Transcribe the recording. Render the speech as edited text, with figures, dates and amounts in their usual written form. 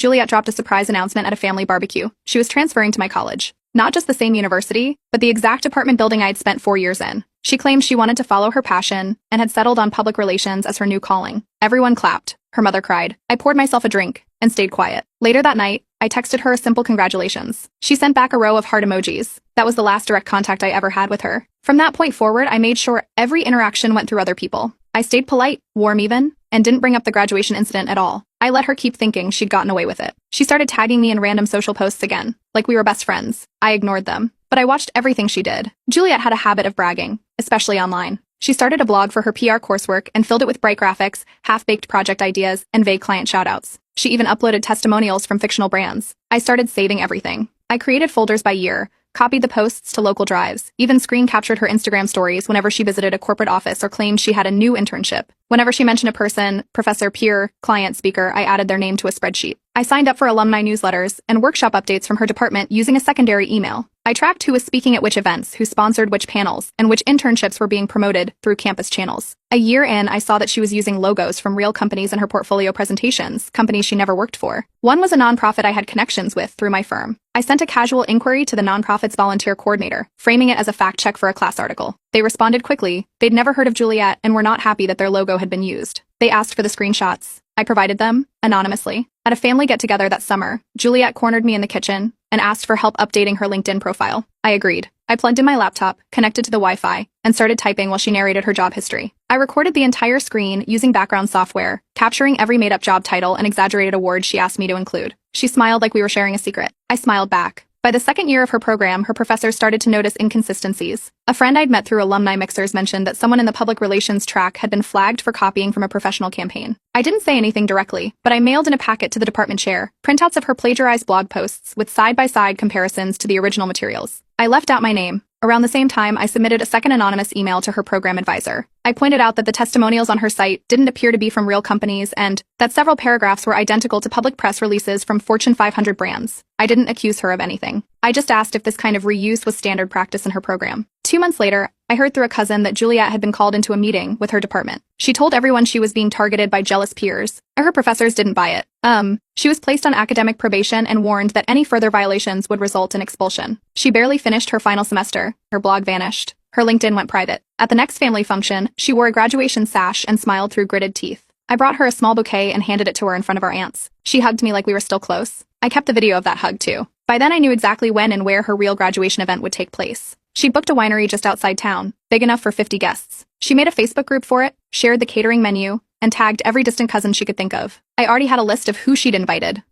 Juliet dropped a surprise announcement at a family barbecue. She was transferring to my college. Not just the same university, but the exact apartment building I'd spent 4 years in. She claimed she wanted to follow her passion and had settled on public relations as her new calling. Everyone clapped. Her mother cried. I poured myself a drink and stayed quiet. Later that night, I texted her a simple congratulations. She sent back a row of heart emojis. That was the last direct contact I ever had with her. From that point forward, I made sure every interaction went through other people. I stayed polite, warm even, and didn't bring up the graduation incident at all. I let her keep thinking she'd gotten away with it. She started tagging me in random social posts again, like we were best friends. I ignored them, but I watched everything she did. Juliet had a habit of bragging, especially online. She started a blog for her PR coursework and filled it with bright graphics, half-baked project ideas, and vague client shoutouts. She even uploaded testimonials from fictional brands. I started saving everything. I created folders by year, copied the posts to local drives, even screen captured her Instagram stories whenever she visited a corporate office or claimed she had a new internship. Whenever she mentioned a person, professor, peer, client, speaker, I added their name to a spreadsheet. I signed up for alumni newsletters and workshop updates from her department using a secondary email. I tracked who was speaking at which events, who sponsored which panels, and which internships were being promoted through campus channels. A year in, I saw that she was using logos from real companies in her portfolio presentations, companies she never worked for. One was a nonprofit I had connections with through my firm. I sent a casual inquiry to the nonprofit's volunteer coordinator, framing it as a fact check for a class article. They responded quickly. They'd never heard of Juliet and were not happy that their logo had been used. They asked for the screenshots. I provided them, anonymously. At a family get-together that summer, Juliet cornered me in the kitchen and asked for help updating her LinkedIn profile. I agreed. I plugged in my laptop, connected to the Wi-Fi, and started typing while she narrated her job history. I recorded the entire screen using background software, capturing every made-up job title and exaggerated awards she asked me to include. She smiled like we were sharing a secret. I smiled back. By the second year of her program, her professors started to notice inconsistencies. A friend I'd met through alumni mixers mentioned that someone in the public relations track had been flagged for copying from a professional campaign. I didn't say anything directly, but I mailed in a packet to the department chair, printouts of her plagiarized blog posts with side-by-side comparisons to the original materials. I left out my name. Around the same time, I submitted a second anonymous email to her program advisor. I pointed out that the testimonials on her site didn't appear to be from real companies and that several paragraphs were identical to public press releases from Fortune 500 brands. I didn't accuse her of anything. I just asked if this kind of reuse was standard practice in her program. 2 months later, I heard through a cousin that Juliet had been called into a meeting with her department. She told everyone she was being targeted by jealous peers. Her professors didn't buy it. She was placed on academic probation and warned that any further violations would result in expulsion. She barely finished her final semester. Her blog vanished. Her LinkedIn went private. At the next family function, she wore a graduation sash and smiled through gritted teeth. I brought her a small bouquet and handed it to her in front of our aunts. She hugged me like we were still close. I kept the video of that hug too. By then I knew exactly when and where her real graduation event would take place. She'd booked a winery just outside town, big enough for 50 guests. She made a Facebook group for it, shared the catering menu, and tagged every distant cousin she could think of. I already had a list of who she'd invited,